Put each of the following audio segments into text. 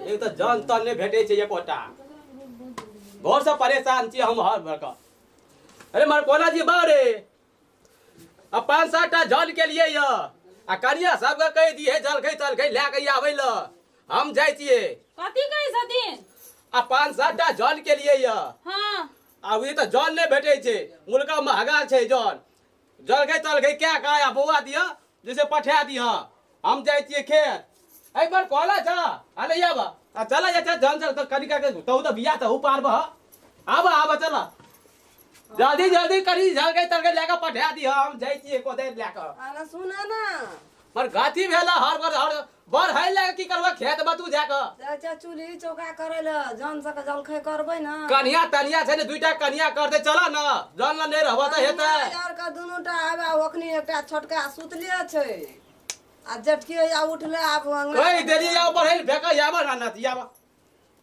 एक तो जन तन ने भेटे छे एकोटा घर से परेशान छी हम हर भर का। अरे मर कोला जी बारे अब 5-7 टा जल के लिए य आ कनिया सब के कह दिए जल खै चल खै ले के आबै ल हम जाय छिए कथी कहै छथिन आ 5-7 टा जल के लिए य। हां अब ये तो जल ने भेटे छे मुल्का महंगा छे जल खै चल खै क्या का बउआ दिया जैसे पठा दिया हम जाय छिए खेत एक बार कोला जा अले आबा आ चला जा जन से तो कनिका के तो बिया तो पार बह आबा चला जल्दी जल्दी करी झलके तलके लेके पठा दी हम जाय छिए को दे लेके। अरे सुना ना पर गाथी भेला हर बर है ले की करबा खेत में तू जाके चाचा चूल्ही चौका करे ल जन सक जलखै करबै ना कनिया तनिया छै ने दुईटा कनिया कर दे चला ना जन न नै रहबा त हेतै यार का दुनुटा आबा ओखनी एकटा छोटका सुतले छै आ जटकी आ उठले आब कहि देली या ऊपर है फेका याबा ना नतियाबा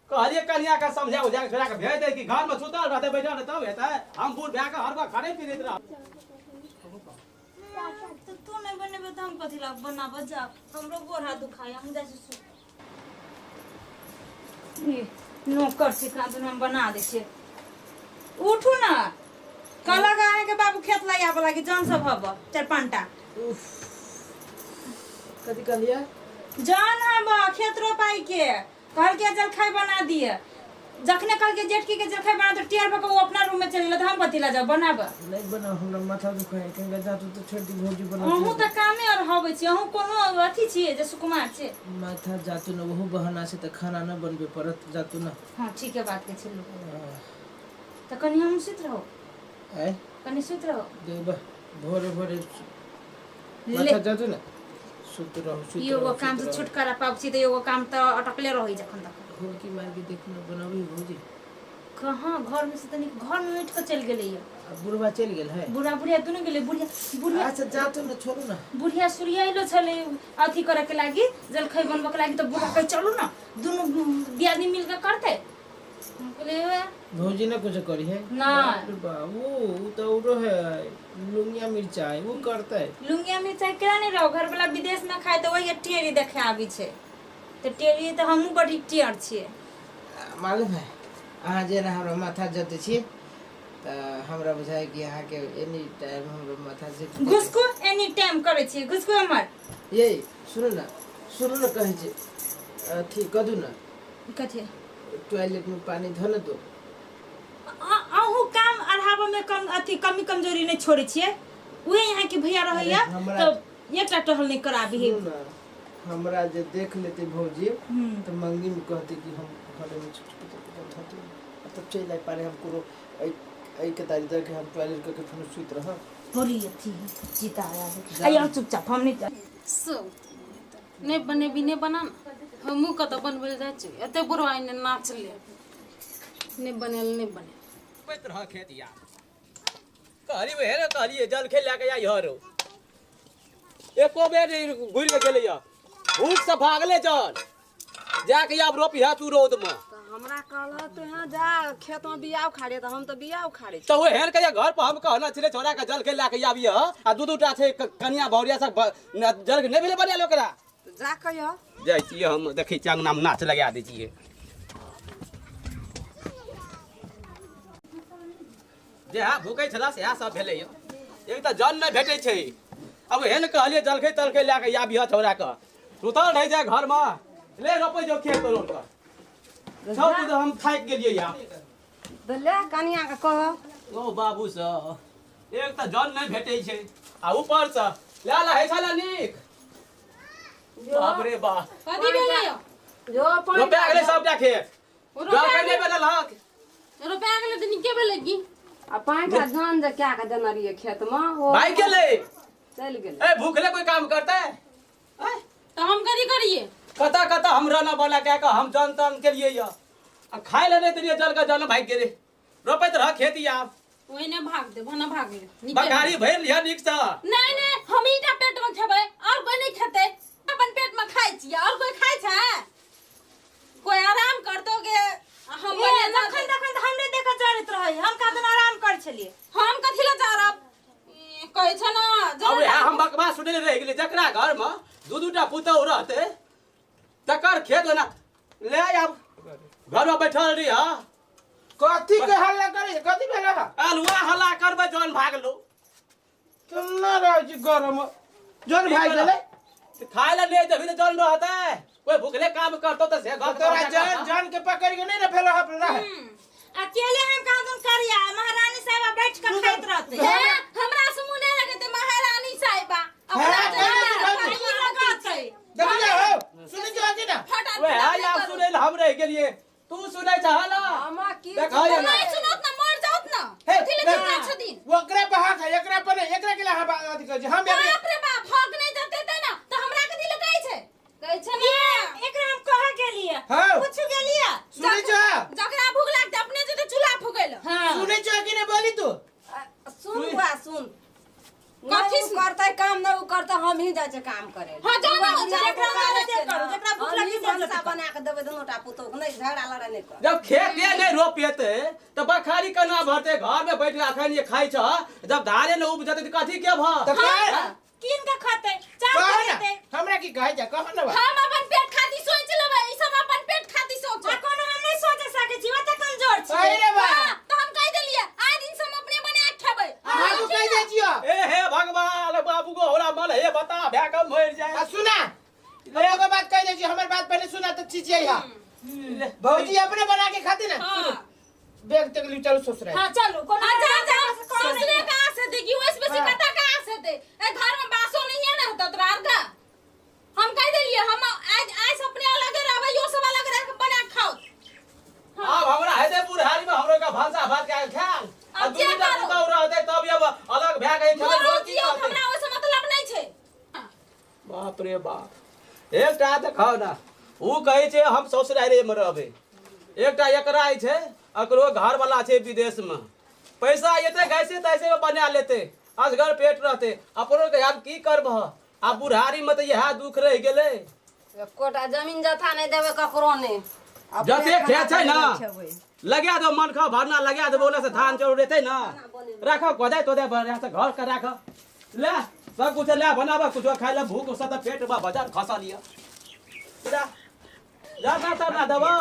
कहलिए कनिया का समझा उजा छोरा के भेज दे कि घर में सुतल रहते बैठल रहते तब हेतै हम बूढ़ भै के हरबा खाने पीने रह तो तू नहीं बनेबे त हम कथि ला बनाब जा हमरो गोर हाथ दुखाय हम जैसे ये नौकर से का हम बना दे छे उठू ना कला गाय के बाबू खेत ला आबे लागी जान सब हब 4-5 टा कथि कहलिए जान हब खेत रोपाई के कहल के जलखै बना दिए जखने कल के जेठकी के जलखै बना तो टियर पर वो अपना रूम में चले ल हम कथि ला जा बनाब नहीं बना हमरा माथा दुखाय केंगा जातु तो छोड़ दी भौजी बना हमहु त कामे और हबै छी हमहु कोनो अथी छिए जे सुकुमार छे माथा जातु न वहु बहाना से त खाना न बनबे परत जातु न। हां ठीक है बात के छलु त कनी हम सुत रहो है कनी सुत रहो देबा भोरे भोरे माथा जातु न सुत रहो यो वो काम से छुटकारा पाउ छी त यो काम त अटकले रही जखन तक घूर की मार के देखना बनाबी भौजी कहां घर में से तनी घर में उठ के चल गेले या बुढ़वा चल गेल है बुढ़ा बुढ़िया दुनु गेले बुढ़िया अच्छा जातु न छोड़ू ना बुढ़िया सुरियाइलो छले अथी करे के लागि जलखै बनबे के लागि त बुढ़ा कह चलू ना दुनु दियादी मिल के करते हम कहले भौजी ना कुछ करी है ना बाबू तो उरो है लुंगिया मिर्चाई वो करता है लुंगिया मिर्चाई केना नहीं रहो घर वाला विदेश में खाए तो वही टेरी देखे आबी छे तो टेरी तो हमहु बड़ी टियर छिए मालूम है अहाँ जे ना हमरा माथा जते छी त हमरा बुझाय कि अहाँ के एनी टाइम हमरा माथा से घुसको एनी टाइम करे छी घुसको हमर ये सुनो ना कहे छी अथी कदू ना कथे टॉयलेट में पानी धल दो अहु काम अढ़ावा में कम अथी कमी कमजोरी नहीं छोड़े छिए उहे यहाँ के भैया रहैया तो एकटा टहल नहीं कराबी है हमरा जे देख लेते भौजी तो मंगी में कहते कि हम घर में छोटे तब चल आई पारे हमको आई के तारी तक हम टॉयलेट करके फिर सुत रह बड़ी अथी जीता आया है आया चुपचाप हम नहीं सो ने बने भी ने बना हमू कत बनबे जाय छी एते बुरवाई ने नाच ले ने बनेल ने बने पैत रह खेतिया कहली वे रे कहली जल खेल लेके आई हरो एको बेर घुर के गेले या भूख से भागले चल जाके आब रोपी है तू रोद में हमरा कहला तो यहां जा खेत में बिया उखाड़े त हम तो बिया उखाड़े तो वो हेन के घर पर हम कहना छले छोरा का जल के लेके आबी ह आ दूटा छे कनिया भौरिया सब जल के नै भेले बनिया लोकरा तो जा कहियो जाय छी हम देखै छी अंगना में नाच लगा दै छिए जे हा भूकै छला से हा सब भेलै एक त जल नै भेटै छै अब हेन कहलिए जलखै तलखै लेके आबी ह छोरा का सुतल रह जाय घर में ले रोपै जो खेत रोड का सब तो हम थाक गेलिए या तो ले कनिया के कह ओ बाबू स एक त जल नै भेटै छै आ ऊपर से लाला है छला नीक बाप रे बा कदी भेले जो रुपया गेले सबटा खेत जल के नै बनल हक रुपया गेले त निके भेले की आ पांटा धान जे क्या के देना रहिए खेत में वो भाई गेले चल गेले ए भूखले कोई काम करता है तो हम कदी करिए कता हम रहना वाला क्या का हम जन तन के लिए या आ खाए ले नहीं तो जल का जल भाग गेले रोपैत रह खेती आप ओइ ने भाग दे भना भाग ले बगारी भइल या निक सा नहीं नहीं हम ईटा पेट में खेबै और कोई नहीं खेते अपन पेट में खाइ छी और कोई खाइ छै कोई आराम करतो के हम बने दखन हमरे देख चलत रहे हम कादन आराम कर छलिए हम कथि ला जारब कहै छ ना अब हम बकवास सुने रह गेले जकरा घर में दू दूटा पुतौ रहते तकर खेत ना ले अब घर में बैठल रही हा कथी के हल्ला करे कथी भेला अलुआ हल्ला करबे जौन भाग लो तुम ना रह जी गरम जोन भाई गेले खाए ला ले जभी तो जौन रहता कोई भूखले काम करतो तो से घर तोरा जान जान के पकड़ के नहीं ना फेलो हप रहा अकेले हम कहां तुम करिया महारानी साहब बैठ कर खाइत रहते हैं हमरा सुमुने लगते महारानी साहिबा देख ले हो सुन जो आती ना वे हाय आप सुने हम रह गेलिए तू सुने चाहला अम्मा की देखा ये नहीं सुनत ना मर जात ना हे थिले कितना छदिन वो एकरा पे हक है एकरा पे नहीं एकरा के लिए बात कर हम बाप रे बाप हक नहीं देते थे ना तो हमरा के दिल कहै छै ना एकरा हम कह गेलिए हां कुछ गेलिए सुने जो जकरा भूख लागते अपने जे चूल्हा फुकेल हां सुने जो कि ने बोली तू सुन बा सुन कथी कथी करता है काम ना वो करता हम ही जाए काम करे हां जाना जेकरा मारे दे करो जेकरा भूख लगी से बनसा बना के देबे दोनों टा पुतो नहीं झगड़ा लड़ा नहीं कर जब खेत ये नहीं रोपिएते तो बखारी कना भरते घर में बैठ के अखन ये खाई छ जब धारे न उपजते तो कथी के भ तो किन का खाते चार कह ना खाते हमरा की कहे जा कह ना हम अपन पेट खाती सोच लेबै ई सब अपन पेट खाती सोच कोनो हम नहीं सोच सके जीवा त कमजोर छी अरे बा तो हम कह देलिए आइ दिन से हम अपने बना के खेबै हम कह दे जियो ए हे भगवान बाबू को होला मन हे बता भ्या कम मर जाए सुना एगो बात कह दे जी हमर बात पहले सुना तो चीज यही भौजी अपने बना के खाती ना बैग तक ले चलो ससुराल हां चलो कोनो ससुरे कहां से देगी ओइस बेसी कता कहां से दे ए घर में बासो नहीं है ना होता तोरा का हम कह देलिए हम आज अपने अलग रहबै यो सब अलग रह के बना के खाओ अब हमरा हेदे बुढ़ारी में हमरो का भाषा भात के ख्याल अब अब क्या दूसरा करो? पुतौ रहते तब अब अलग भ्या गई खेले मोरो रोटी दियो खाते हमरा ओसे मतलब नहीं छै बाप रे बाप एकटा देखाओ ना ऊ कहै छै हम ससुरारे में रहबै एकटा एकरा छै अकरो घर वाला छै विदेश में पैसा एते कैसे तैसे में बना लेते असगर पेट रहते अपनो के अब की करबह आ बुढ़ारी में तो यह दुख रह गेले कोटा जमीन जथा नहीं देबे ककरो ने जते खेत छै ना लगा दो मन खा भरना लगा दो बोले से धान चोर देते ना राखो कोदे तोदे बढ़िया से घर का राखो ले सब कुछ ले बनावा कुछ खाए ला भूख से तो पेट बा बाजार खसा लिया जा ना तब ना दबा